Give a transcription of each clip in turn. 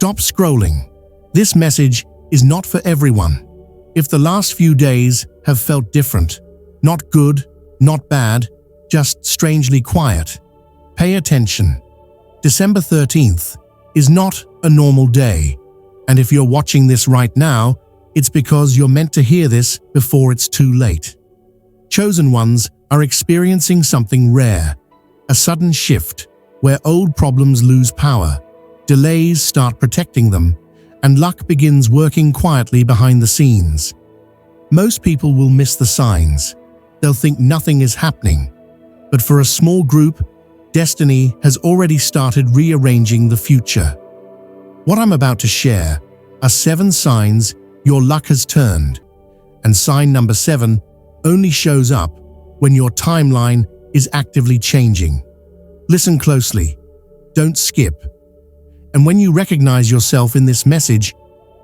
Stop scrolling. This message is not for everyone. If the last few days have felt different, not good, not bad, just strangely quiet, pay attention. December 13th is not a normal day, and if you're watching this right now, it's because you're meant to hear this before it's too late. Chosen ones are experiencing something rare, a sudden shift where old problems lose power, delays start protecting them, and luck begins working quietly behind the scenes. Most people will miss the signs. They'll think nothing is happening. But for a small group, destiny has already started rearranging the future. What I'm about to share are 7 signs your luck has turned, and sign number 7 only shows up when your timeline is actively changing. Listen closely. Don't skip. And when you recognize yourself in this message,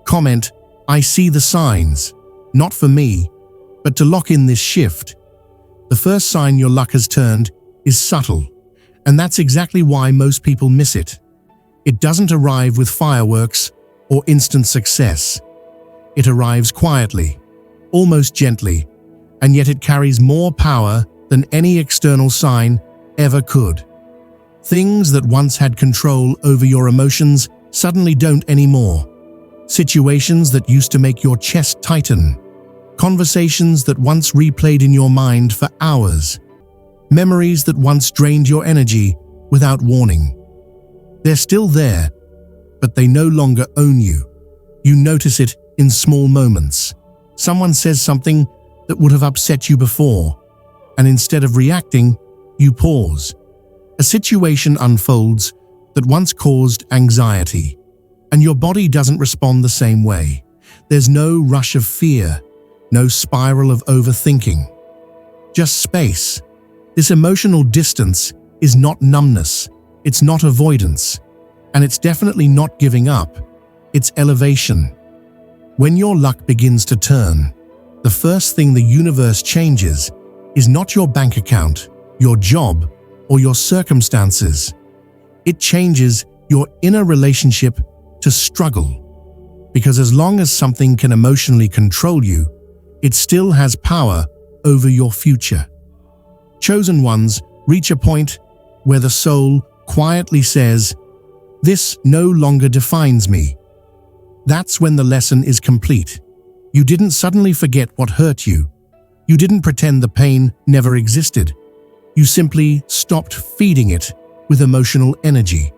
comment, "I see the signs," not for me, but to lock in this shift. The first sign your luck has turned is subtle, and that's exactly why most people miss it. It doesn't arrive with fireworks or instant success. It arrives quietly, almost gently, and yet it carries more power than any external sign ever could. Things that once had control over your emotions suddenly don't anymore. Situations that used to make your chest tighten. Conversations that once replayed in your mind for hours. Memories that once drained your energy without warning. They're still there, but they no longer own you. You notice it in small moments. Someone says something that would have upset you before, and instead of reacting, you pause. A situation unfolds that once caused anxiety, and your body doesn't respond the same way. There's no rush of fear, no spiral of overthinking. Just space. This emotional distance is not numbness, it's not avoidance, and it's definitely not giving up, it's elevation. When your luck begins to turn, the first thing the universe changes is not your bank account, your job, or your circumstances. It changes your inner relationship to struggle. Because as long as something can emotionally control you, it still has power over your future. Chosen ones reach a point where the soul quietly says, "This no longer defines me." That's when the lesson is complete. You didn't suddenly forget what hurt you. You didn't pretend the pain never existed. You simply stopped feeding it with emotional energy.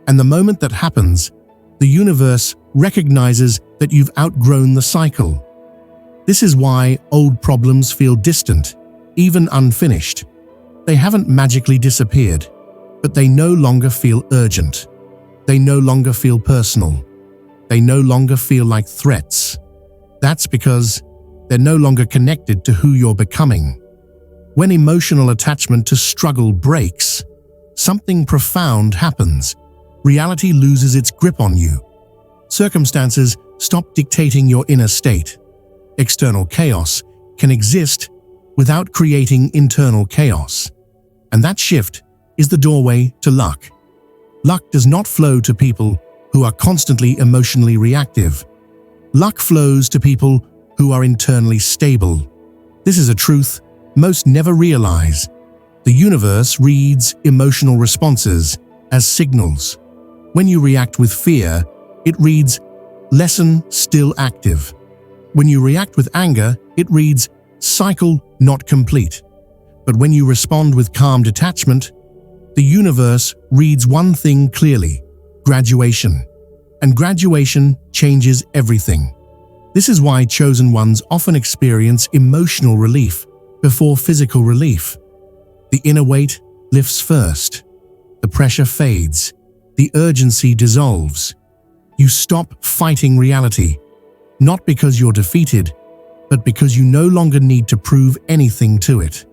And the moment that happens, the universe recognizes that you've outgrown the cycle. This is why old problems feel distant, even unfinished. They haven't magically disappeared, but they no longer feel urgent. They no longer feel personal. They no longer feel like threats. That's because they're no longer connected to who you're becoming. When emotional attachment to struggle breaks, something profound happens. Reality loses its grip on you. Circumstances stop dictating your inner state. External chaos can exist without creating internal chaos. And that shift is the doorway to luck. Luck does not flow to people who are constantly emotionally reactive. Luck flows to people who are internally stable. This is a truth most never realize. The universe reads emotional responses as signals. When you react with fear, it reads, "Lesson still active." When you react with anger, it reads, "Cycle not complete." But when you respond with calm detachment, the universe reads one thing clearly: graduation. And graduation changes everything. This is why chosen ones often experience emotional relief before physical relief. The inner weight lifts first. The pressure fades. The urgency dissolves. You stop fighting reality, not because you're defeated, but because you no longer need to prove anything to it.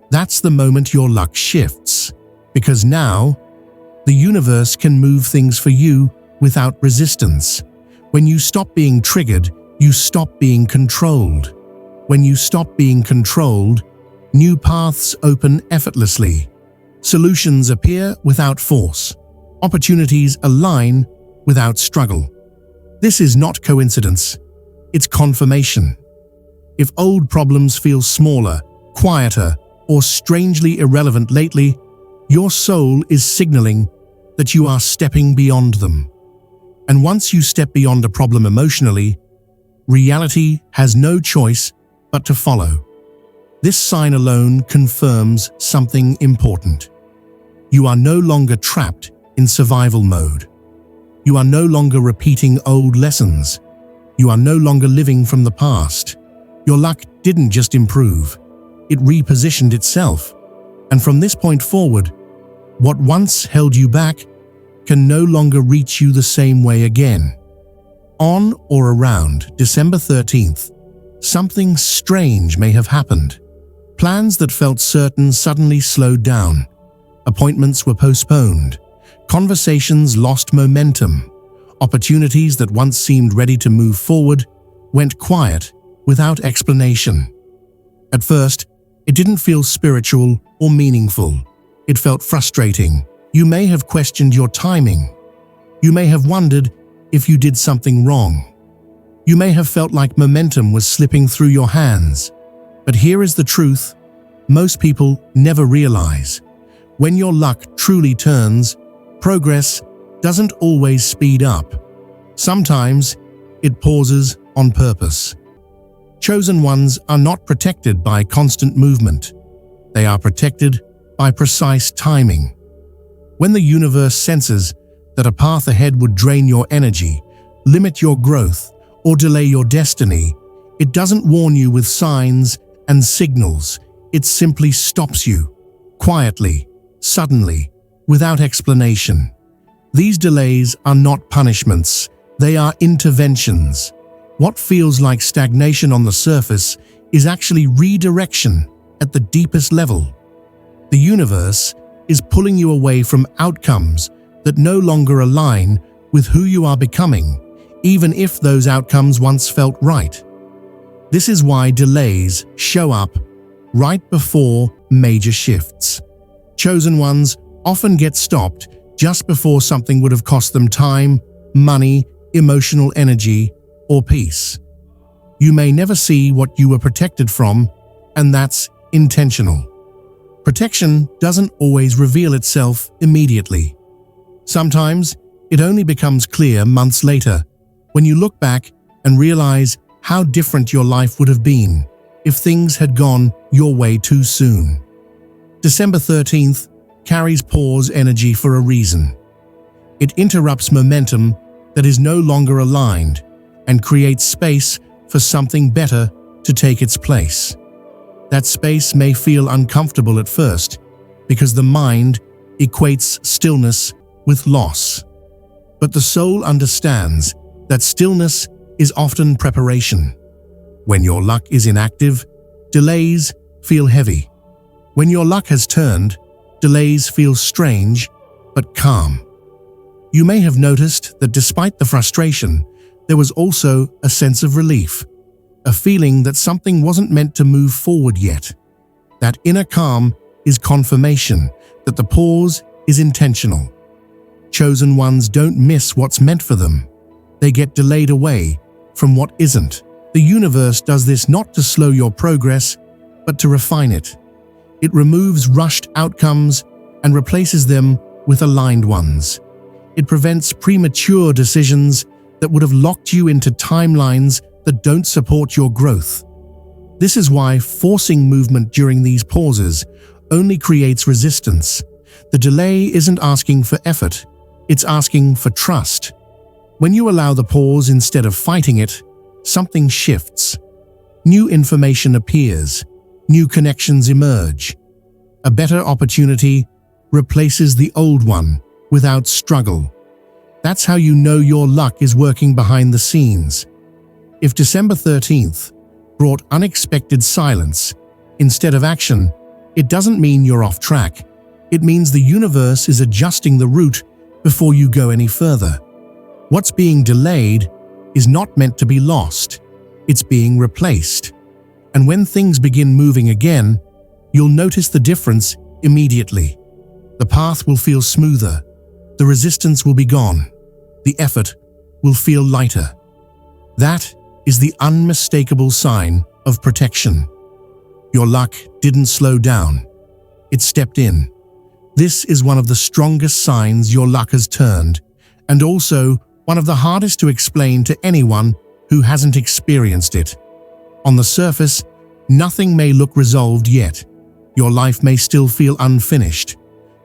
That's the moment your luck shifts, because now the universe can move things for you without resistance. When you stop being triggered, you stop being controlled. When you stop being controlled, new paths open effortlessly. Solutions appear without force. Opportunities align without struggle. This is not coincidence, it's confirmation. If old problems feel smaller, quieter, or strangely irrelevant lately, your soul is signaling that you are stepping beyond them. And once you step beyond a problem emotionally, reality has no choice but to follow. This sign alone confirms something important. You are no longer trapped in survival mode. You are no longer repeating old lessons. You are no longer living from the past. Your luck didn't just improve, it repositioned itself. And from this point forward, what once held you back can no longer reach you the same way again. On or around December 13th, something strange may have happened. Plans that felt certain suddenly slowed down. Appointments were postponed. Conversations lost momentum. Opportunities that once seemed ready to move forward went quiet without explanation. At first, it didn't feel spiritual or meaningful. It felt frustrating. You may have questioned your timing. You may have wondered if you did something wrong. You may have felt like momentum was slipping through your hands. But here is the truth: most people never realize. When your luck truly turns, progress doesn't always speed up. Sometimes it pauses on purpose. Chosen ones are not protected by constant movement. They are protected by precise timing. When the universe senses that a path ahead would drain your energy, limit your growth, or delay your destiny, it doesn't warn you with signs and signals. It simply stops you, quietly, suddenly, without explanation. These delays are not punishments, they are interventions. What feels like stagnation on the surface is actually redirection at the deepest level. The universe is pulling you away from outcomes that no longer align with who you are becoming, even if those outcomes once felt right. This is why delays show up right before major shifts. Chosen ones often get stopped just before something would have cost them time, money, emotional energy, or peace. You may never see what you were protected from, and that's intentional. Protection doesn't always reveal itself immediately. Sometimes it only becomes clear months later, when you look back and realize how different your life would have been if things had gone your way too soon. December 13th carries pause energy for a reason. It interrupts momentum that is no longer aligned and creates space for something better to take its place. That space may feel uncomfortable at first because the mind equates stillness with loss. But the soul understands that stillness is often preparation. When your luck is inactive, delays feel heavy. When your luck has turned, delays feel strange but calm. You may have noticed that despite the frustration, there was also a sense of relief, a feeling that something wasn't meant to move forward yet. That inner calm is confirmation that the pause is intentional. Chosen ones don't miss what's meant for them. They get delayed away from what isn't. The universe does this not to slow your progress, but to refine it. It removes rushed outcomes and replaces them with aligned ones. It prevents premature decisions that would have locked you into timelines that don't support your growth. This is why forcing movement during these pauses only creates resistance. The delay isn't asking for effort, it's asking for trust. When you allow the pause instead of fighting it, something shifts. New information appears, new connections emerge. A better opportunity replaces the old one without struggle. That's how you know your luck is working behind the scenes. If December 13th brought unexpected silence instead of action, it doesn't mean you're off track. It means the universe is adjusting the route before you go any further. What's being delayed is not meant to be lost. It's being replaced. And when things begin moving again, you'll notice the difference immediately. The path will feel smoother. The resistance will be gone. the effort will feel lighter. That is the unmistakable sign of protection. Your luck didn't slow down. It stepped in. This is one of the strongest signs your luck has turned, and also one of the hardest to explain to anyone who hasn't experienced it. On the surface, nothing may look resolved yet. Your life may still feel unfinished.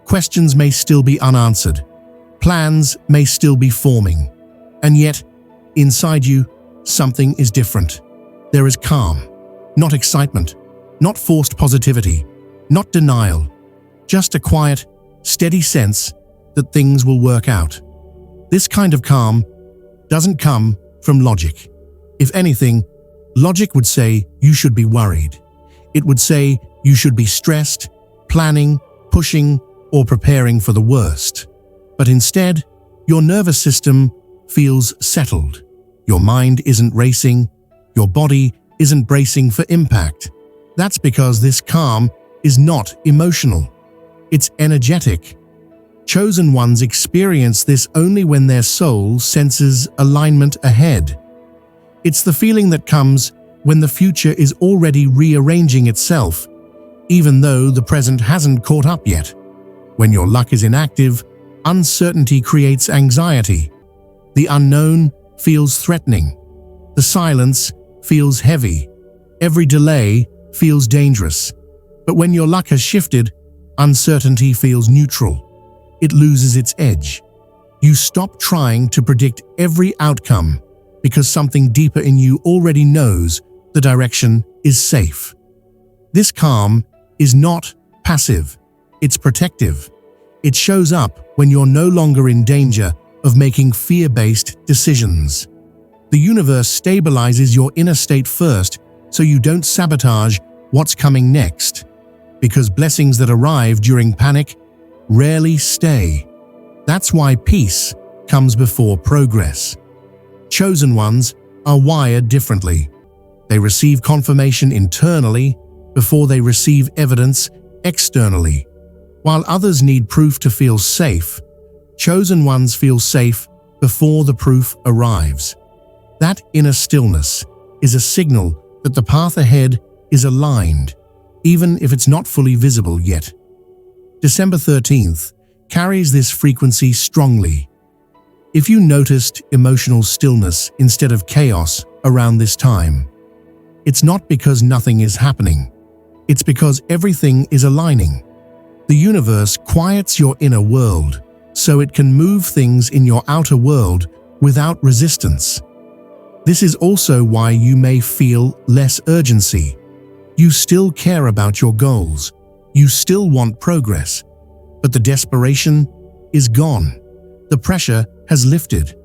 Questions may still be unanswered. Plans may still be forming. And yet, inside you, something is different. There is calm, not excitement, not forced positivity, not denial, just a quiet, steady sense that things will work out. This kind of calm doesn't come from logic. If anything, logic would say you should be worried. It would say you should be stressed, planning, pushing, or preparing for the worst. But instead, your nervous system feels settled. Your mind isn't racing. Your body isn't bracing for impact. That's because this calm is not emotional. It's energetic. Chosen ones experience this only when their soul senses alignment ahead. It's the feeling that comes when the future is already rearranging itself, even though the present hasn't caught up yet. When your luck is inactive, uncertainty creates anxiety. The unknown feels threatening. The silence feels heavy. Every delay feels dangerous. But when your luck has shifted, uncertainty feels neutral. It loses its edge. You stop trying to predict every outcome because something deeper in you already knows the direction is safe. This calm is not passive, it's protective. It shows up when you're no longer in danger of making fear-based decisions. The universe stabilizes your inner state first so you don't sabotage what's coming next, because blessings that arrive during panic rarely stay. That's why peace comes before progress. Chosen ones are wired differently. They receive confirmation internally before they receive evidence externally. While others need proof to feel safe, chosen ones feel safe before the proof arrives. That inner stillness is a signal that the path ahead is aligned, even if it's not fully visible yet. December 13th carries this frequency strongly. If you noticed emotional stillness instead of chaos around this time, it's not because nothing is happening. It's because everything is aligning. The universe quiets your inner world so it can move things in your outer world without resistance. This is also why you may feel less urgency. You still care about your goals. You still want progress. But the desperation is gone. The pressure has lifted.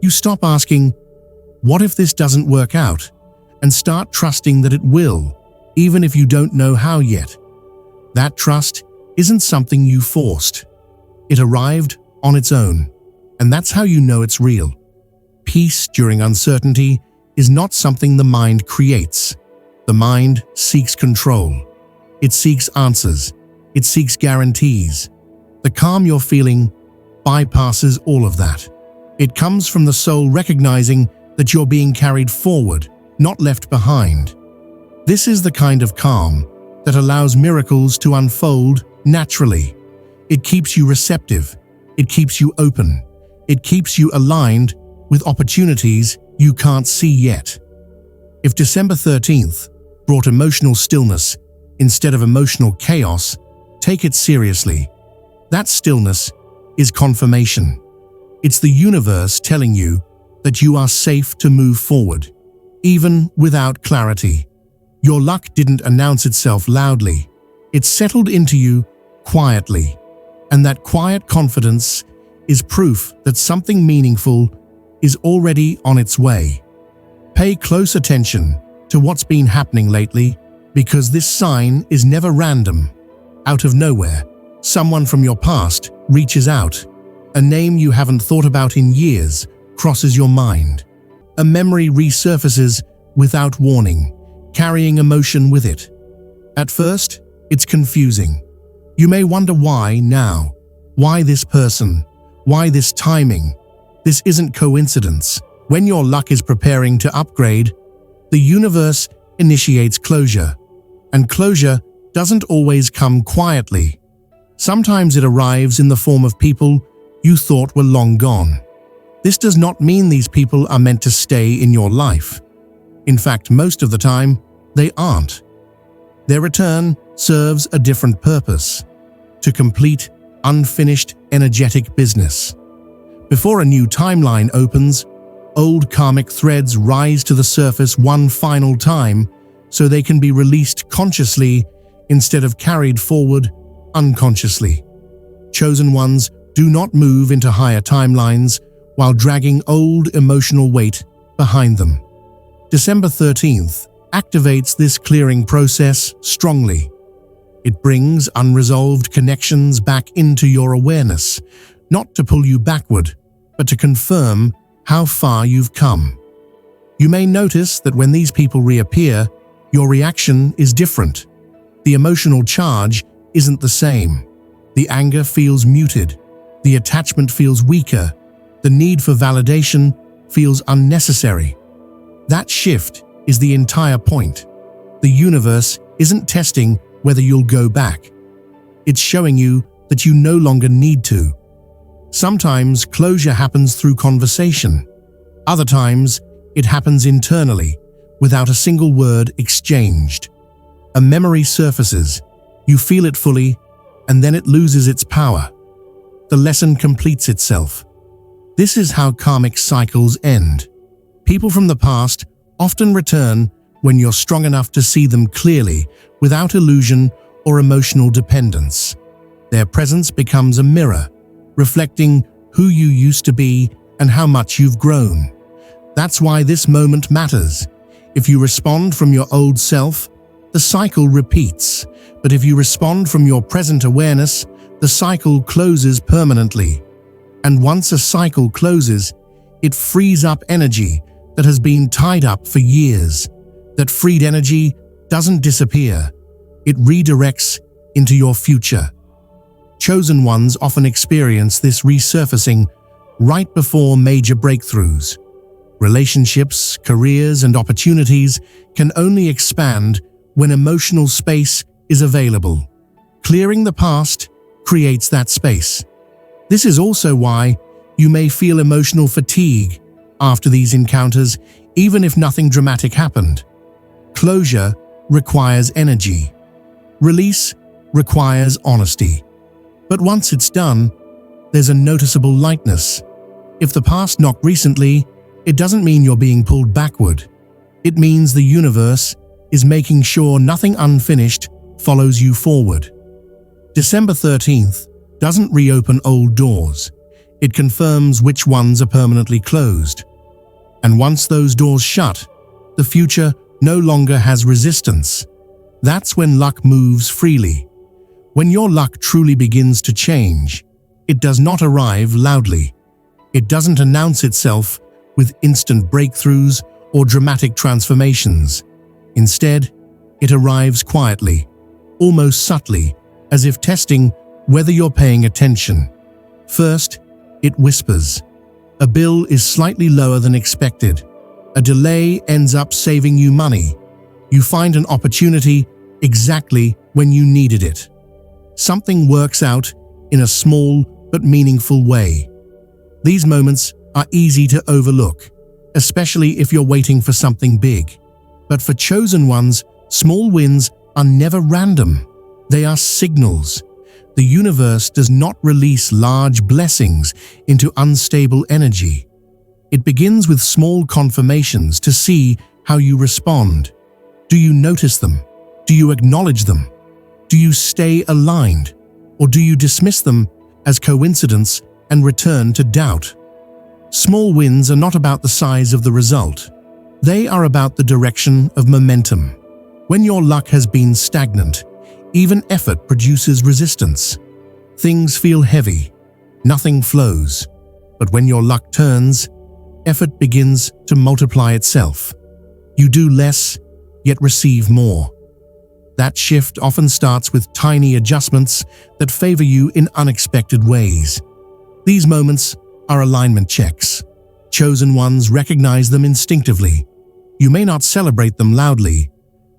You stop asking, "What if this doesn't work out?" and start trusting that it will, even if you don't know how yet. That trust isn't something you forced. It arrived on its own, and that's how you know it's real. Peace during uncertainty is not something the mind creates. The mind seeks control. It seeks answers. It seeks guarantees. The calm you're feeling bypasses all of that. It comes from the soul recognizing that you're being carried forward, not left behind. This is the kind of calm that allows miracles to unfold naturally. It keeps you receptive. It keeps you open. It keeps you aligned with opportunities you can't see yet. If December 13th brought emotional stillness instead of emotional chaos, take it seriously. That stillness is confirmation. It's the universe telling you that you are safe to move forward, even without clarity. Your luck didn't announce itself loudly. It settled into you quietly. And that quiet confidence is proof that something meaningful is already on its way. Pay close attention to what's been happening lately, because this sign is never random. Out of nowhere, someone from your past reaches out. A name you haven't thought about in years crosses your mind. A memory resurfaces without warning, carrying emotion with it. At first, it's confusing. You may wonder why now? Why this person? Why this timing? This isn't coincidence. When your luck is preparing to upgrade, the universe initiates closure. And closure doesn't always come quietly. Sometimes it arrives in the form of people you thought were long gone. This does not mean these people are meant to stay in your life. In fact, most of the time, they aren't. Their return serves a different purpose: to complete unfinished energetic business. Before a new timeline opens, old karmic threads rise to the surface one final time so they can be released consciously instead of carried forward unconsciously. Chosen ones do not move into higher timelines while dragging old emotional weight behind them. December 13th activates this clearing process strongly. It brings unresolved connections back into your awareness, not to pull you backward, but to confirm how far you've come. You may notice that when these people reappear, your reaction is different. The emotional charge isn't the same. The anger feels muted. The attachment feels weaker. The need for validation feels unnecessary. That shift is the entire point. The universe isn't testing whether you'll go back. It's showing you that you no longer need to. Sometimes closure happens through conversation. Other times, it happens internally, without a single word exchanged. A memory surfaces, you feel it fully, and then it loses its power. The lesson completes itself. This is how karmic cycles end. People from the past often return when you're strong enough to see them clearly, without illusion or emotional dependence. Their presence becomes a mirror, reflecting who you used to be and how much you've grown. That's why this moment matters. If you respond from your old self, the cycle repeats. But if you respond from your present awareness, the cycle closes permanently. And once a cycle closes, it frees up energy that has been tied up for years. That freed energy doesn't disappear. It redirects into your future. Chosen ones often experience this resurfacing right before major breakthroughs. Relationships, careers, and opportunities can only expand when emotional space is available. Clearing the past creates that space. This is also why you may feel emotional fatigue after these encounters, even if nothing dramatic happened. Closure requires energy. Release requires honesty. But once it's done, there's a noticeable lightness. If the past knocked recently, it doesn't mean you're being pulled backward. It means the universe is making sure nothing unfinished follows you forward. December 13th doesn't reopen old doors. It confirms which ones are permanently closed. And once those doors shut, the future no longer has resistance. That's when luck moves freely. When your luck truly begins to change, it does not arrive loudly. It doesn't announce itself with instant breakthroughs or dramatic transformations. Instead, it arrives quietly, almost subtly, as if testing whether you're paying attention. First, it whispers. A bill is slightly lower than expected. A delay ends up saving you money. You find an opportunity exactly when you needed it. Something works out in a small but meaningful way. These moments are easy to overlook, especially if you're waiting for something big. But for chosen ones, small wins are never random. They are signals. The universe does not release large blessings into unstable energy. It begins with small confirmations to see how you respond. Do you notice them? Do you acknowledge them? Do you stay aligned? Or do you dismiss them as coincidence and return to doubt? Small wins are not about the size of the result. They are about the direction of momentum. When your luck has been stagnant, even effort produces resistance. Things feel heavy. Nothing flows. But when your luck turns, effort begins to multiply itself. You do less, yet receive more. That shift often starts with tiny adjustments that favor you in unexpected ways. These moments are alignment checks. Chosen ones recognize them instinctively. You may not celebrate them loudly,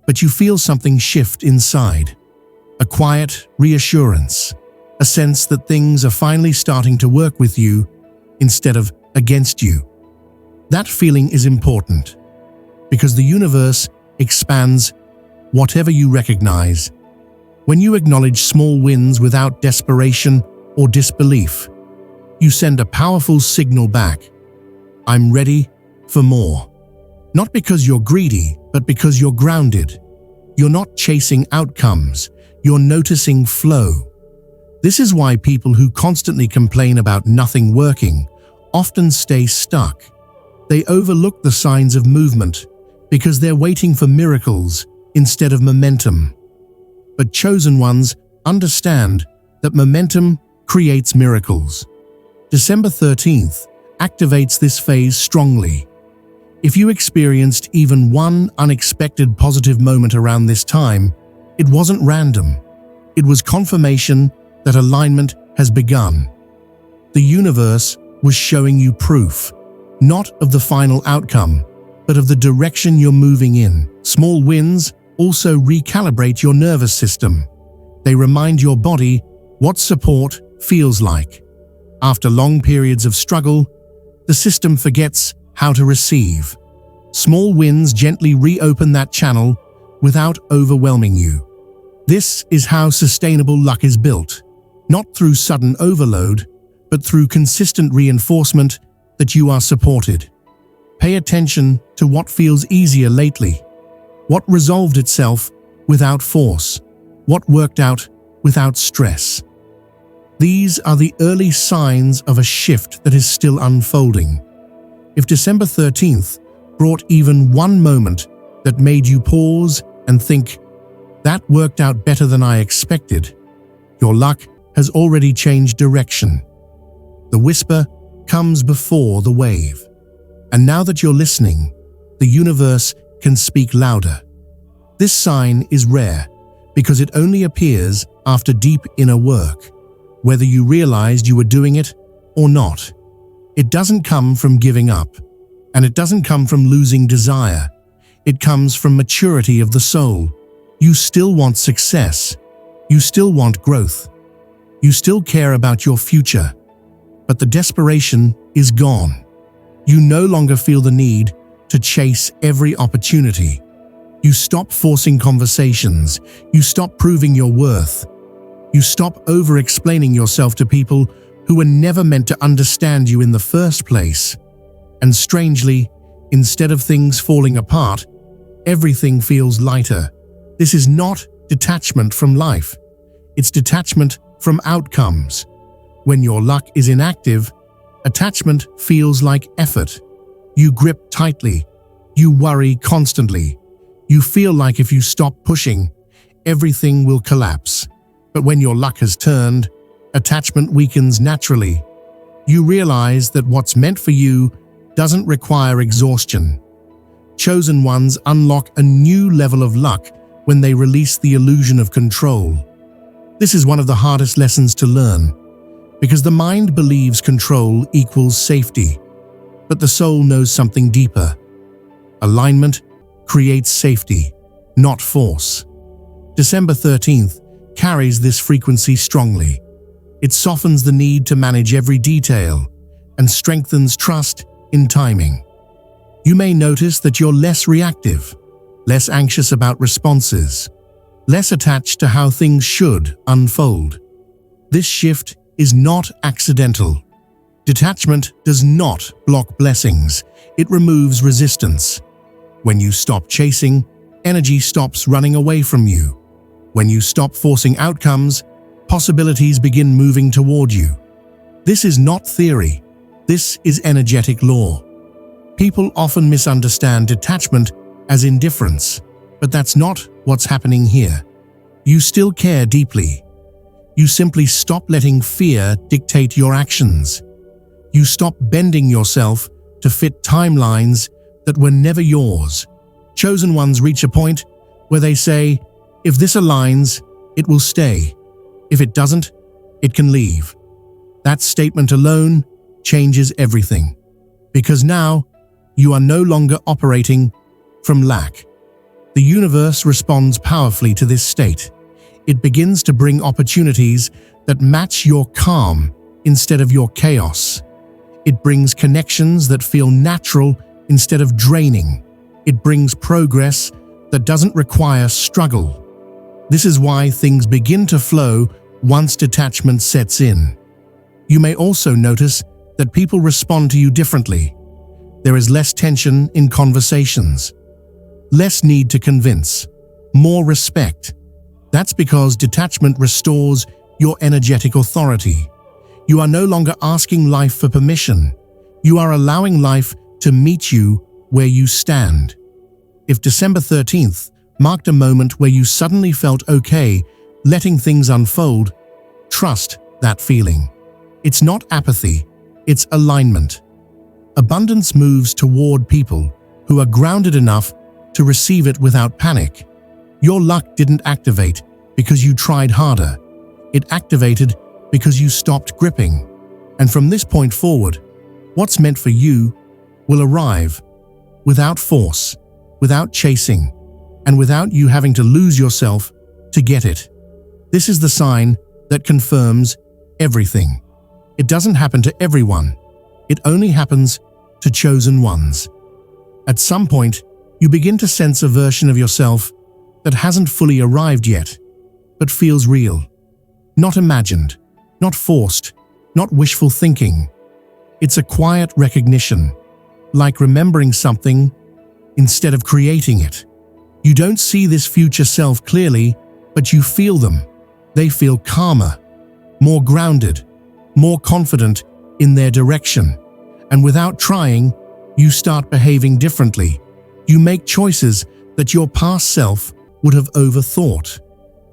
but you feel something shift inside. A quiet reassurance, a sense that things are finally starting to work with you instead of against you. That feeling is important because the universe expands whatever you recognize. When you acknowledge small wins without desperation or disbelief, you send a powerful signal back. I'm ready for more. Not because you're greedy, but because you're grounded. You're not chasing outcomes, you're noticing flow. This is why people who constantly complain about nothing working often stay stuck. They overlook the signs of movement because they're waiting for miracles instead of momentum. But chosen ones understand that momentum creates miracles. December 13th activates this phase strongly. If you experienced even one unexpected positive moment around this time, it wasn't random. It was confirmation that alignment has begun. The universe was showing you proof, not of the final outcome, but of the direction you're moving in. Small wins also recalibrate your nervous system. They remind your body what support feels like. After long periods of struggle, the system forgets how to receive. Small wins gently reopen that channel without overwhelming you. This is how sustainable luck is built, not through sudden overload, but through consistent reinforcement that you are supported. Pay attention to what feels easier lately, what resolved itself without force, what worked out without stress. These are the early signs of a shift that is still unfolding. If December 13th brought even one moment that made you pause and think, "That worked out better than I expected," your luck has already changed direction. The whisper comes before the wave. And now that you're listening, the universe can speak louder. This sign is rare because it only appears after deep inner work, whether you realized you were doing it or not. It doesn't come from giving up, and it doesn't come from losing desire. It comes from maturity of the soul. You still want success. You still want growth. You still care about your future. But the desperation is gone. You no longer feel the need to chase every opportunity. You stop forcing conversations. You stop proving your worth. You stop over-explaining yourself to people who were never meant to understand you in the first place. And strangely, instead of things falling apart, everything feels lighter. This is not detachment from life. It's detachment from outcomes. When your luck is inactive, attachment feels like effort. You grip tightly. You worry constantly. You feel like if you stop pushing, everything will collapse. But when your luck has turned, attachment weakens naturally. You realize that what's meant for you doesn't require exhaustion. Chosen ones unlock a new level of luck when they release the illusion of control. This is one of the hardest lessons to learn, because the mind believes control equals safety, but the soul knows something deeper. Alignment creates safety, not force. December 13th carries this frequency strongly. It softens the need to manage every detail and strengthens trust in timing. You may notice that you're less reactive, less anxious about responses, less attached to how things should unfold. This shift is not accidental. Detachment does not block blessings, it removes resistance. When you stop chasing, energy stops running away from you. When you stop forcing outcomes, possibilities begin moving toward you. This is not theory, this is energetic law. People often misunderstand detachment as indifference, but that's not what's happening here. You still care deeply. You simply stop letting fear dictate your actions. You stop bending yourself to fit timelines that were never yours. Chosen ones reach a point where they say, if this aligns, it will stay. If it doesn't, it can leave. That statement alone changes everything. Because now, you are no longer operating from lack. The universe responds powerfully to this state. It begins to bring opportunities that match your calm instead of your chaos. It brings connections that feel natural instead of draining. It brings progress that doesn't require struggle. This is why things begin to flow once detachment sets in. You may also notice that people respond to you differently. There is less tension in conversations, less need to convince, more respect. That's because detachment restores your energetic authority. You are no longer asking life for permission. You are allowing life to meet you where you stand. If December 13th marked a moment where you suddenly felt okay letting things unfold, trust that feeling. It's not apathy, it's alignment. Abundance moves toward people who are grounded enough to receive it without panic. Your luck didn't activate because you tried harder. It activated because you stopped gripping. And from this point forward, what's meant for you will arrive without force, without chasing, and without you having to lose yourself to get it. This is the sign that confirms everything. It doesn't happen to everyone. It only happens to chosen ones. At some point, you begin to sense a version of yourself that hasn't fully arrived yet, but feels real. Not imagined, not forced, not wishful thinking. It's a quiet recognition, like remembering something instead of creating it. You don't see this future self clearly, but you feel them. They feel calmer, more grounded, more confident in their direction. And without trying, you start behaving differently. You make choices that your past self would have overthought.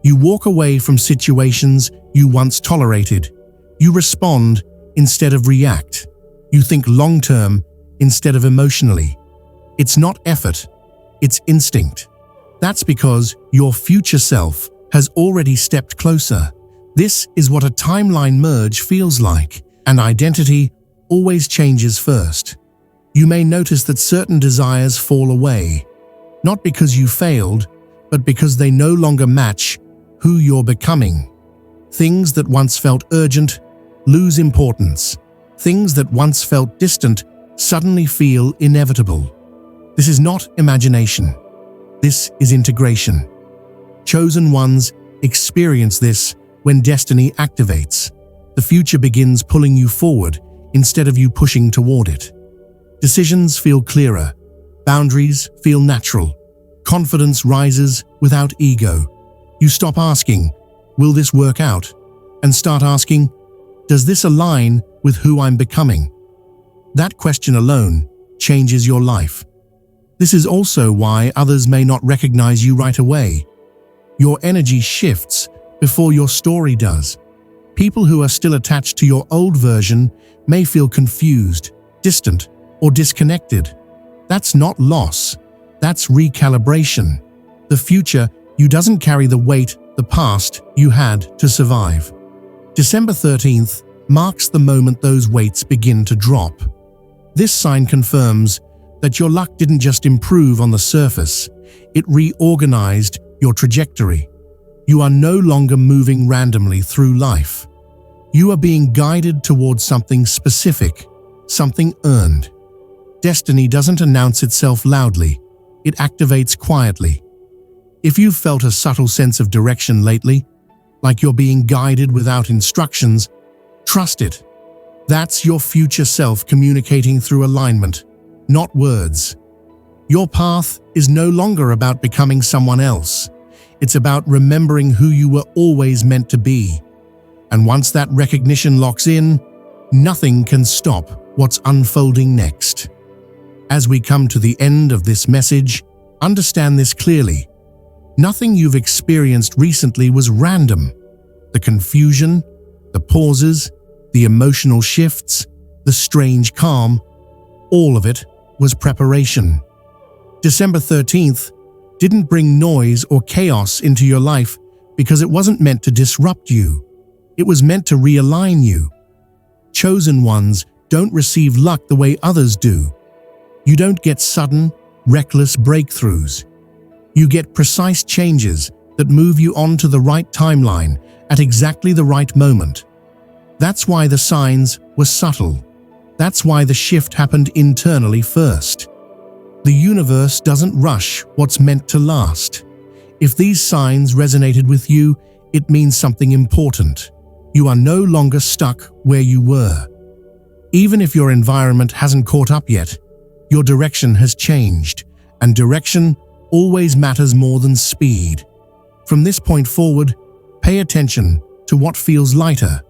You walk away from situations you once tolerated. You respond instead of react. You think long-term instead of emotionally. It's not effort, it's instinct. That's because your future self has already stepped closer. This is what a timeline merge feels like. An identity always changes first. You may notice that certain desires fall away, not because you failed, but because they no longer match who you're becoming. Things that once felt urgent lose importance. Things that once felt distant suddenly feel inevitable. This is not imagination. This is integration. Chosen ones experience this when destiny activates. The future begins pulling you forward instead of you pushing toward it. Decisions feel clearer. Boundaries feel natural. Confidence rises without ego. You stop asking, "Will this work out?" and start asking, "Does this align with who I'm becoming?" That question alone changes your life. This is also why others may not recognize you right away. Your energy shifts before your story does. People who are still attached to your old version may feel confused, distant, or disconnected. That's not loss. That's recalibration. The future you doesn't carry the weight the past you had to survive. December 13th marks the moment those weights begin to drop. This sign confirms that your luck didn't just improve on the surface, it reorganized your trajectory. You are no longer moving randomly through life. You are being guided towards something specific, something earned. Destiny doesn't announce itself loudly, it activates quietly. If you've felt a subtle sense of direction lately, like you're being guided without instructions, trust it. That's your future self communicating through alignment, not words. Your path is no longer about becoming someone else. It's about remembering who you were always meant to be. And once that recognition locks in, nothing can stop what's unfolding next. As we come to the end of this message, understand this clearly. Nothing you've experienced recently was random. The confusion, the pauses, the emotional shifts, the strange calm, all of it was preparation. December 13th didn't bring noise or chaos into your life because it wasn't meant to disrupt you. It was meant to realign you. Chosen ones don't receive luck the way others do. You don't get sudden, reckless breakthroughs. You get precise changes that move you onto the right timeline at exactly the right moment. That's why the signs were subtle. That's why the shift happened internally first. The universe doesn't rush what's meant to last. If these signs resonated with you, it means something important. You are no longer stuck where you were. Even if your environment hasn't caught up yet, your direction has changed, and direction always matters more than speed. From this point forward, pay attention to what feels lighter,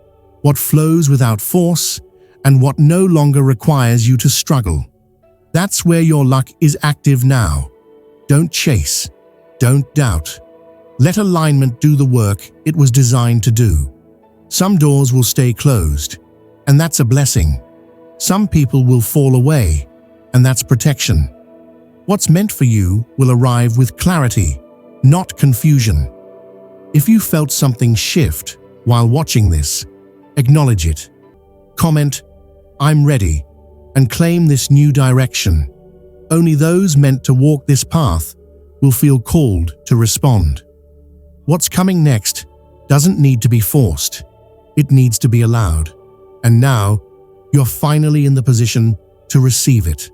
what flows without force, and what no longer requires you to struggle. That's where your luck is active now. Don't chase. Don't doubt. Let alignment do the work it was designed to do. Some doors will stay closed, and that's a blessing. Some people will fall away, and that's protection. What's meant for you will arrive with clarity, not confusion. If you felt something shift while watching this, acknowledge it. Comment, "I'm ready," and claim this new direction. Only those meant to walk this path will feel called to respond. What's coming next doesn't need to be forced. It needs to be allowed. And now, you're finally in the position to receive it.